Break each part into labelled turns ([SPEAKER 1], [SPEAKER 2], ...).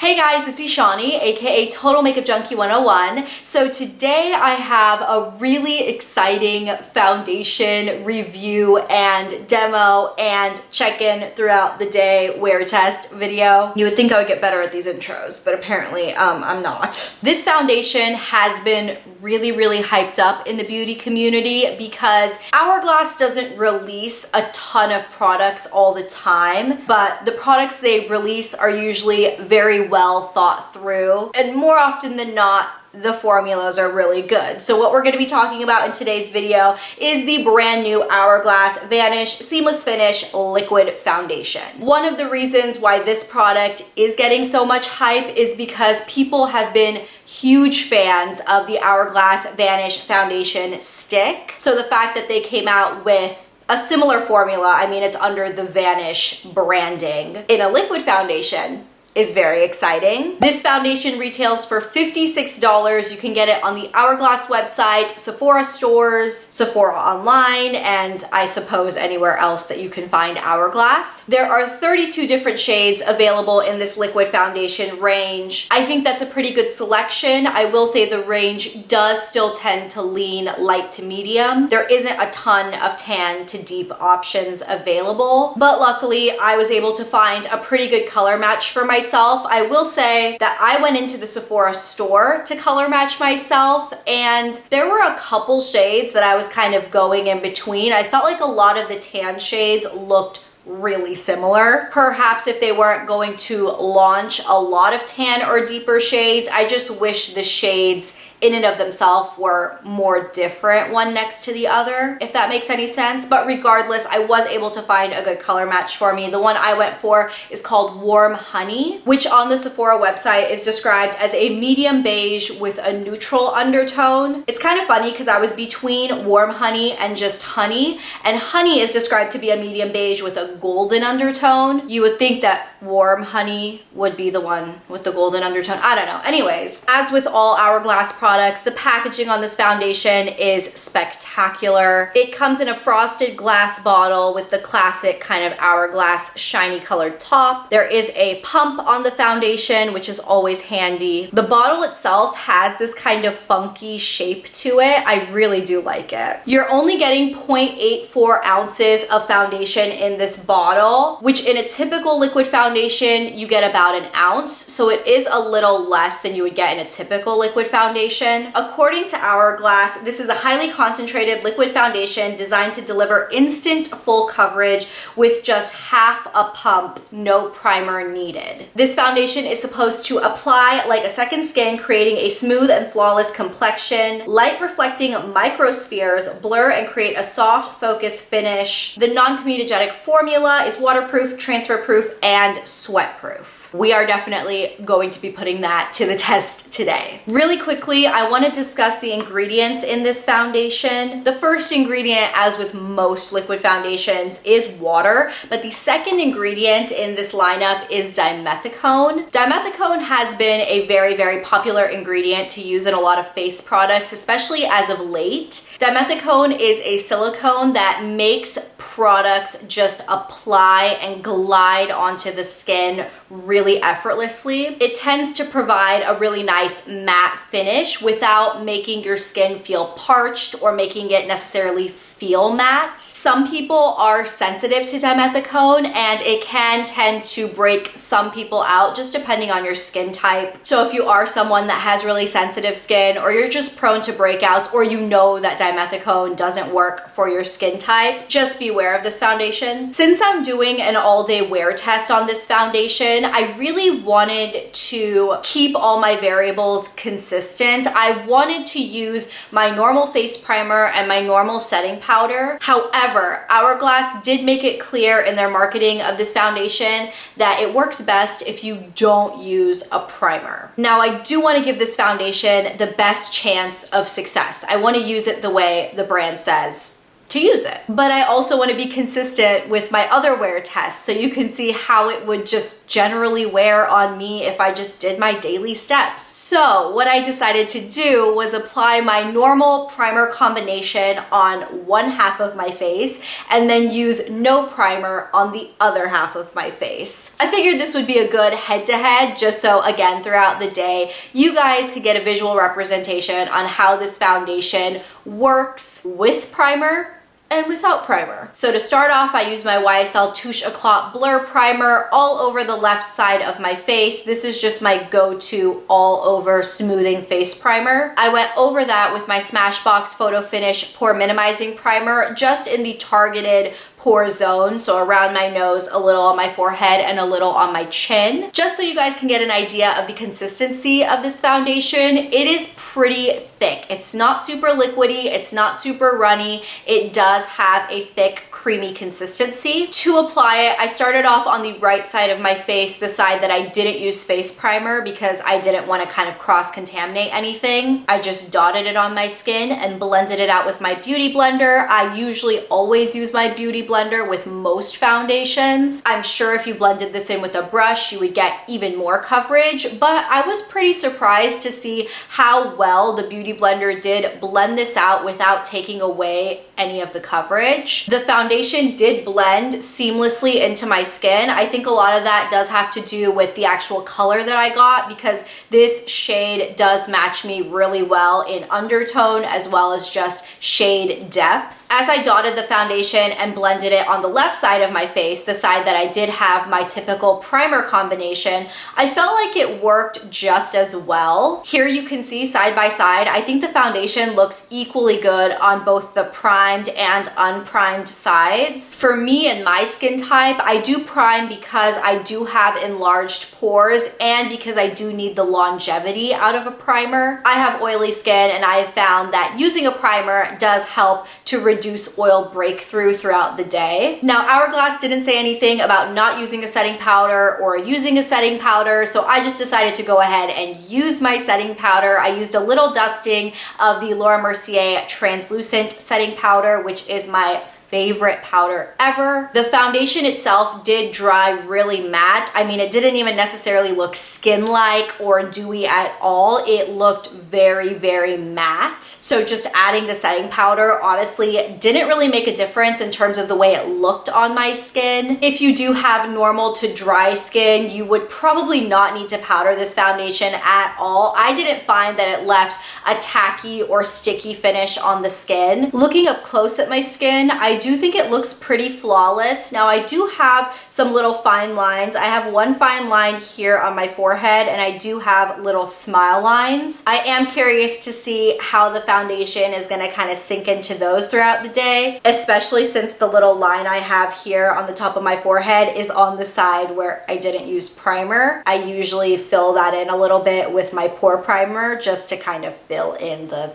[SPEAKER 1] Hey guys, it's Eshani, aka Total Makeup Junkie 101. So today I have a really exciting foundation review and demo and check-in throughout the day wear test video. You would think I would get better at these intros, but apparently I'm not. This foundation has been really hyped up in the beauty community because Hourglass doesn't release a ton of products all the time, but the products they release are usually very well thought through, and more often than not, the formulas are really good. So what we're going to be talking about in today's video is the brand new Hourglass Vanish Seamless Finish Liquid Foundation. One of the reasons why this product is getting so much hype is because people have been huge fans of the Hourglass Vanish Foundation Stick. So the fact that they came out with a similar formula, I mean, it's under the Vanish branding in a liquid foundation, is very exciting. This foundation retails for $56. You can get it on the Hourglass website, Sephora stores, Sephora online, and I suppose anywhere else that you can find Hourglass. There are 32 different shades available in this liquid foundation range. I think that's a pretty good selection. I will say the range does still tend to lean light to medium. There isn't a ton of tan to deep options available, but luckily I was able to find a pretty good color match for myself. I will say that I went into the Sephora store to color match myself, and there were a couple shades that I was kind of going in between. I felt like a lot of the tan shades looked really similar. Perhaps if they weren't going to launch a lot of tan or deeper shades, I just wish the shades in and of themselves were more different one next to the other, if that makes any sense. But regardless, I was able to find a good color match for me. The one I went for is called Warm Honey, which on the Sephora website is described as a medium beige with a neutral undertone. It's kind of funny because I was between Warm Honey and just Honey, and Honey is described to be a medium beige with a golden undertone. You would think that Warm Honey would be the one with the golden undertone. I don't know. Anyways, as with all Hourglass products, the packaging on this foundation is spectacular. It comes in a frosted glass bottle with the classic kind of Hourglass shiny colored top. There is a pump on the foundation, which is always handy. The bottle itself has this kind of funky shape to it. I really do like it. You're only getting 0.84 ounces of foundation in this bottle, which in a typical liquid foundation you get about an ounce, so it is a little less than you would get in a typical liquid foundation. According to Hourglass, this is a highly concentrated liquid foundation designed to deliver instant full coverage with just half a pump, no primer needed. This foundation is supposed to apply like a second skin, creating a smooth and flawless complexion. Light reflecting microspheres blur and create a soft focus finish. The non-comedogenic formula is waterproof, transfer proof, and sweat proof. We are definitely going to be putting that to the test today. Really quickly, I want to discuss the ingredients in this foundation. The first ingredient, as with most liquid foundations, is water, but the second ingredient in this lineup is dimethicone. Dimethicone has been a very popular ingredient to use in a lot of face products, especially as of late. Dimethicone is a silicone that makes products just apply and glide onto the skin really effortlessly. It tends to provide a really nice matte finish without making your skin feel parched or making it necessarily feel matte. Some people are sensitive to dimethicone and it can tend to break some people out just depending on your skin type. So if you are someone that has really sensitive skin, or you're just prone to breakouts, or you know that dimethicone doesn't work for your skin type, just beware of this foundation. Since I'm doing an all-day wear test on this foundation, I really wanted to keep all my variables consistent. I wanted to use my normal face primer and my normal setting powder. However, Hourglass did make it clear in their marketing of this foundation that it works best if you don't use a primer. Now, I do want to give this foundation the best chance of success. I want to use it the way the brand says to use it. But I also want to be consistent with my other wear tests so you can see how it would just generally wear on me if I just did my daily steps. So what I decided to do was apply my normal primer combination on one half of my face and then use no primer on the other half of my face. I figured this would be a good head-to-head just so, again, throughout the day, you guys could get a visual representation on how this foundation works with primer and without primer. So to start off, I use my YSL Touche Eclat Blur Primer all over the left side of my face. This is just my go-to all-over smoothing face primer. I went over that with my Smashbox Photo Finish Pore Minimizing Primer just in the targeted pore zone, so around my nose, a little on my forehead, and a little on my chin. Just so you guys can get an idea of the consistency of this foundation, it is pretty thick. It's not super liquidy, it's not super runny. It does have a thick, creamy consistency. To apply it, I started off on the right side of my face, the side that I didn't use face primer because I didn't want to kind of cross-contaminate anything. I just dotted it on my skin and blended it out with my beauty blender. I usually always use my beauty blender with most foundations. I'm sure if you blended this in with a brush, you would get even more coverage, but I was pretty surprised to see how well the beauty blender did blend this out without taking away any of the coverage. The foundation did blend seamlessly into my skin. I think a lot of that does have to do with the actual color that I got because this shade does match me really well in undertone as well as just shade depth. As I dotted the foundation and blended it on the left side of my face, the side that I did have my typical primer combination, I felt like it worked just as well. Here you can see side by side, I think the foundation looks equally good on both the primed and unprimed sides. For me and my skin type, I do prime because I do have enlarged pores and because I do need the longevity out of a primer. I have oily skin and I have found that using a primer does help to reduce oil breakthrough throughout the day. Now, Hourglass didn't say anything about not using a setting powder or using a setting powder, so I just decided to go ahead and use my setting powder. I used a little dusting of the Laura Mercier translucent setting powder, which is my favorite powder ever. The foundation itself did dry really matte. I mean, it didn't even necessarily look skin-like or dewy at all. It looked very, very matte. So just adding the setting powder honestly didn't really make a difference in terms of the way it looked on my skin. If you do have normal to dry skin, you would probably not need to powder this foundation at all. I didn't find that it left a tacky or sticky finish on the skin. Looking up close at my skin, I do think it looks pretty flawless. Now, I do have some little fine lines. I have one fine line here on my forehead and I do have little smile lines. I am curious to see how the foundation is going to kind of sink into those throughout the day, especially since the little line I have here on the top of my forehead is on the side where I didn't use primer. I usually fill that in a little bit with my pore primer just to kind of fill in the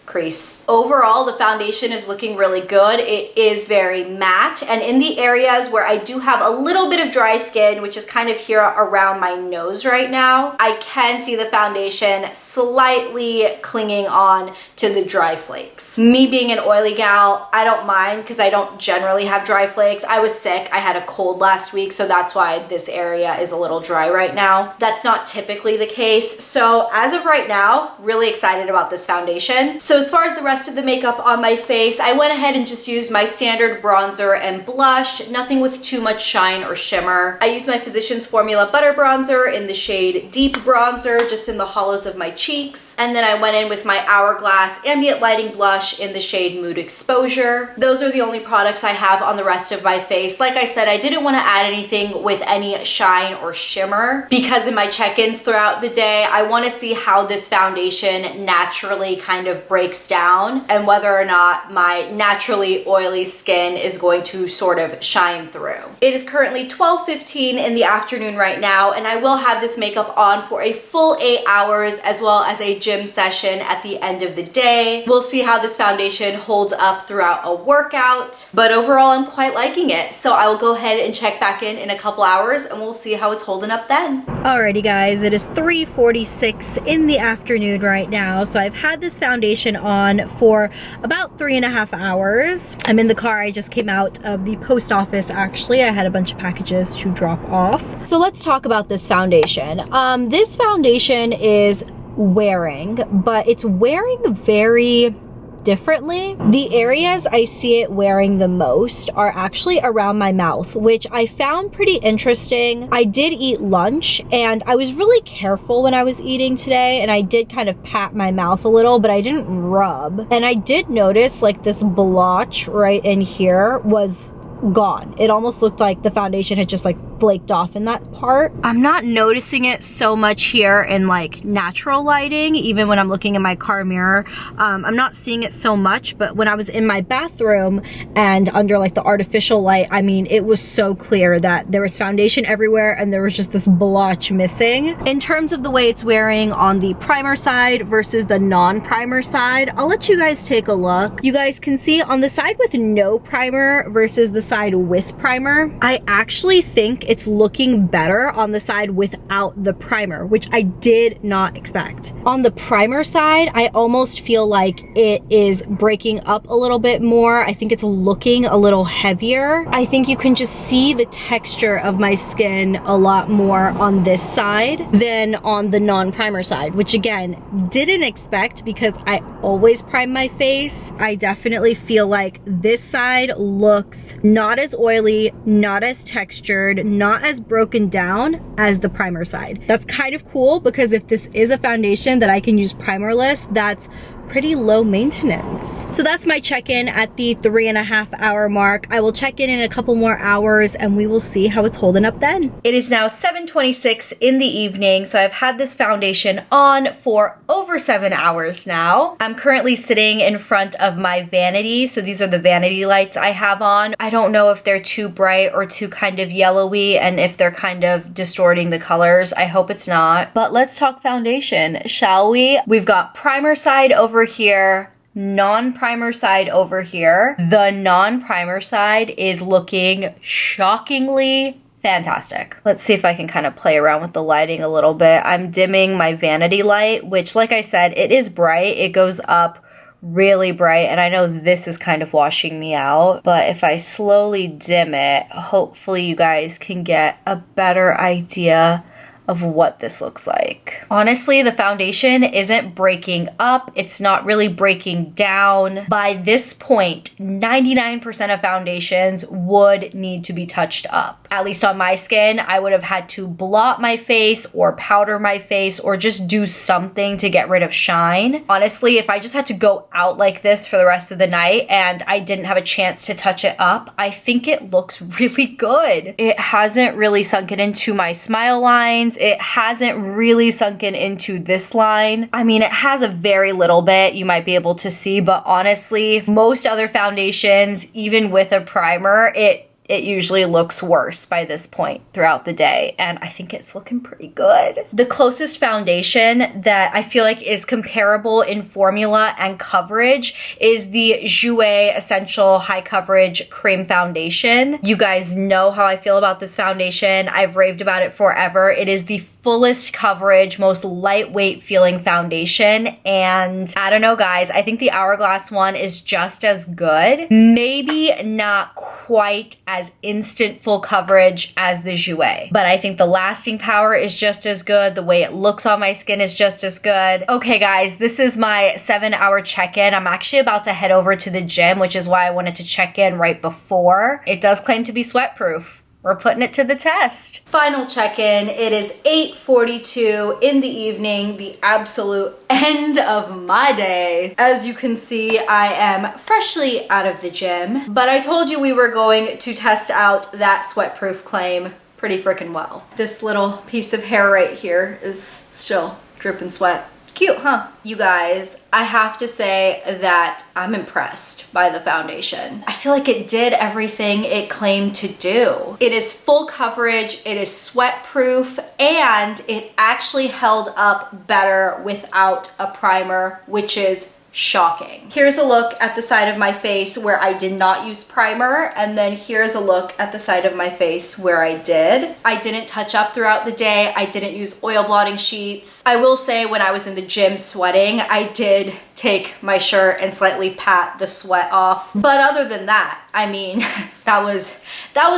[SPEAKER 1] crease. Overall, the foundation is looking really good. It is very matte, and in the areas where I do have a little bit of dry skin, which is kind of here around my nose right now, I can see the foundation slightly clinging on to the dry flakes. Me being an oily gal, I don't mind because I don't generally have dry flakes. I was sick. I had a cold last week, so that's why this area is a little dry right now. That's not typically the case. So as of right now, really excited about this foundation. So as far as the rest of the makeup on my face, I went ahead and just used my standard bronzer and blush, nothing with too much shine or shimmer. I used my Physicians Formula Butter Bronzer in the shade Deep Bronzer, just in the hollows of my cheeks. And then I went in with my Hourglass Ambient Lighting Blush in the shade Mood Exposure. Those are the only products I have on the rest of my face. Like I said, I didn't want to add anything with any shine or shimmer because in my check-ins throughout the day, I want to see how this foundation naturally kind of breaks down and whether or not my naturally oily skin is going to sort of shine through. It is currently 12:15 in the afternoon right now, and I will have this makeup on for a full 8 hours as well as a gym session at the end of the day. We'll see how this foundation holds up throughout a workout, but overall I'm quite liking it. So I will go ahead and check back in a couple hours and we'll see how it's holding up then. Alrighty guys, it is 3:46 in the afternoon right now. So I've had this foundation foundation on for about 3.5 hours. I'm in the car. I just came out of the post office actually. I had a bunch of packages to drop off. So let's talk about this foundation. This foundation is wearing, but it's wearing very differently. The areas I see it wearing the most are actually around my mouth, which I found pretty interesting. I did eat lunch and I was really careful when I was eating today, and I did kind of pat my mouth a little, but I didn't rub. And I did notice like this blotch right in here was gone. It almost looked like the foundation had just like flaked off in that part. I'm not noticing it so much here in like natural lighting, even when I'm looking in my car mirror. I'm not seeing it so much, but when I was in my bathroom and under like the artificial light, I mean, it was so clear that there was foundation everywhere and there was just this blotch missing. In terms of the way it's wearing on the primer side versus the non-primer side, I'll let you guys take a look. You guys can see on the side with no primer versus the side with primer, I actually think it's looking better on the side without the primer, which I did not expect. On the primer side, I almost feel like it is breaking up a little bit more. I think it's looking a little heavier. I think you can just see the texture of my skin a lot more on this side than on the non-primer side, which again, didn't expect because I always prime my face. I definitely feel like this side looks not as oily, not as textured, not as broken down as the primer side. That's kind of cool because if this is a foundation that I can use primerless, that's pretty low maintenance. So that's my check-in at the 3.5 hour mark. I will check in a couple more hours and we will see how it's holding up then. It is now 7:26 in the evening, so I've had this foundation on for over 7 hours now. I'm currently sitting in front of my vanity, so these are the vanity lights I have on. I don't know if they're too bright or too kind of yellowy and if they're kind of distorting the colors. I hope it's not. But let's talk foundation, shall we? We've got primer side over here, non-primer side over here. The non-primer side is looking shockingly fantastic. Let's see if I can kind of play around with the lighting a little bit. I'm dimming my vanity light, which like I said, it is bright. It goes up really bright, and I know this is kind of washing me out, but if I slowly dim it, hopefully you guys can get a better idea of what this looks like. Honestly, the foundation isn't breaking up. It's not really breaking down. By this point, 99% of foundations would need to be touched up. At least on my skin, I would have had to blot my face or powder my face or just do something to get rid of shine. Honestly, if I just had to go out like this for the rest of the night and I didn't have a chance to touch it up, I think it looks really good. It hasn't really sunken into my smile lines. It hasn't really sunken into this line. I mean, it has a very little bit, you might be able to see, but honestly, most other foundations, even with a primer, it usually looks worse by this point throughout the day, and I think it's looking pretty good. The closest foundation that I feel like is comparable in formula and coverage is the Jouer Essential High Coverage Cream Foundation. You guys know how I feel about this foundation. I've raved about it forever. It is the fullest coverage, most lightweight feeling foundation, and I don't know guys, I think the Hourglass one is just as good. Maybe not quite as instant full coverage as the Jouer, but I think the lasting power is just as good. The way it looks on my skin is just as good. Okay guys, this is my 7-hour check-in. I'm actually about to head over to the gym, which is why I wanted to check in right before. It does claim to be sweat-proof. We're putting it to the test. Final check-in. It is 8:42 in the evening, the absolute end of my day. As you can see, I am freshly out of the gym, but I told you we were going to test out that sweat-proof claim pretty freaking well. This little piece of hair right here is still dripping sweat. Cute, huh? You guys, I have to say that I'm impressed by the foundation. I feel like it did everything it claimed to do. It is full coverage, it is sweat proof, and it actually held up better without a primer, which is shocking. Here's a look at the side of my face where I did not use primer, and then here's a look at the side of my face where I did. I didn't touch up throughout the day. I didn't use oil blotting sheets. I will say when I was in the gym sweating, I did take my shirt and slightly pat the sweat off. But other than that, I mean, that was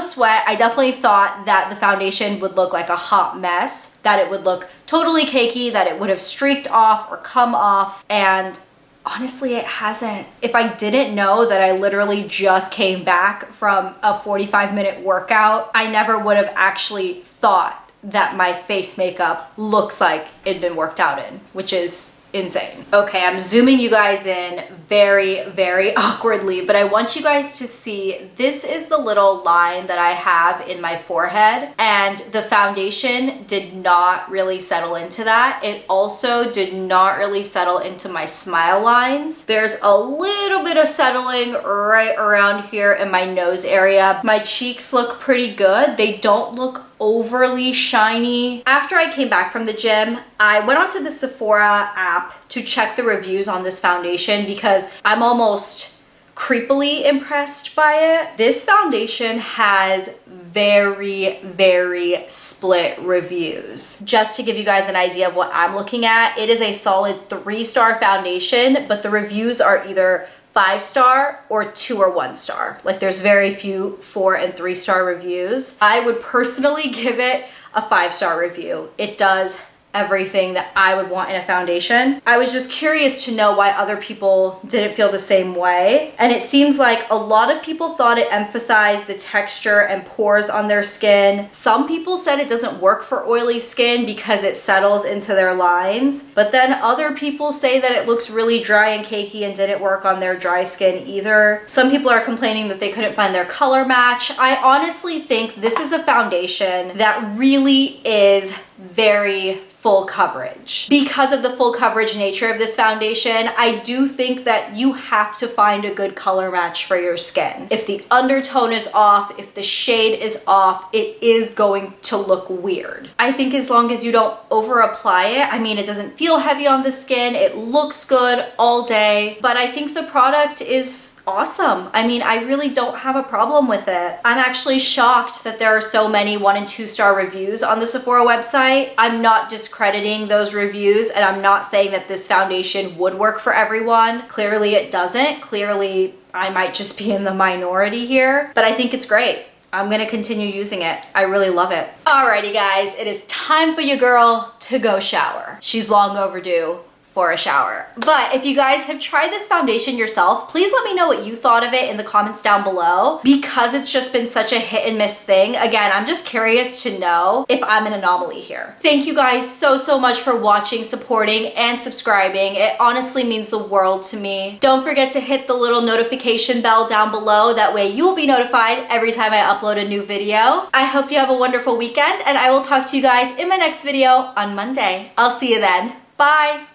[SPEAKER 1] sweat. I definitely thought that the foundation would look like a hot mess, that it would look totally cakey, that it would have streaked off or come off, and honestly, it hasn't. If I didn't know that I literally just came back from a 45-minute workout, I never would have actually thought that my face makeup looks like it'd been worked out in, which is insane. Okay, I'm zooming you guys in very, very awkwardly, but I want you guys to see, this is the little line that I have in my forehead, and the foundation did not really settle into that. It also did not really settle into my smile lines. There's a little bit of settling right around here in my nose area. My cheeks look pretty good. They don't look overly shiny. After I came back from the gym, I went onto the Sephora app to check the reviews on this foundation because I'm almost creepily impressed by it. This foundation has very, very split reviews. Just to give you guys an idea of what I'm looking at, it is a solid 3-star foundation, but the reviews are either 5-star or 2 or 1-star. Like there's very few 4 and 3-star reviews. I would personally give it a 5-star review. It does everything that I would want in a foundation. I was just curious to know why other people didn't feel the same way. And it seems like a lot of people thought it emphasized the texture and pores on their skin. Some people said it doesn't work for oily skin because it settles into their lines. But then other people say that it looks really dry and cakey and didn't work on their dry skin either. Some people are complaining that they couldn't find their color match. I honestly think this is a foundation that really is very full coverage. Because of the full coverage nature of this foundation, I do think that you have to find a good color match for your skin. If the undertone is off, if the shade is off, it is going to look weird. I think as long as you don't over apply it, I mean, it doesn't feel heavy on the skin, it looks good all day, but I think the product is awesome. I mean, I really don't have a problem with it. I'm actually shocked that there are so many 1 and 2-star reviews on the Sephora website. I'm not discrediting those reviews, and I'm not saying that this foundation would work for everyone. Clearly it doesn't. Clearly I might just be in the minority here, but I think it's great. I'm gonna continue using it. I really love it. Alrighty guys, it is time for your girl to go shower. She's long overdue for a shower. But if you guys have tried this foundation yourself, please let me know what you thought of it in the comments down below, because it's just been such a hit and miss thing. Again, I'm just curious to know if I'm an anomaly here. Thank you guys so much for watching, supporting, and subscribing. It honestly means the world to me. Don't forget to hit the little notification bell down below. That way you will be notified every time I upload a new video. I hope you have a wonderful weekend, and I will talk to you guys in my next video on Monday. I'll see you then. Bye.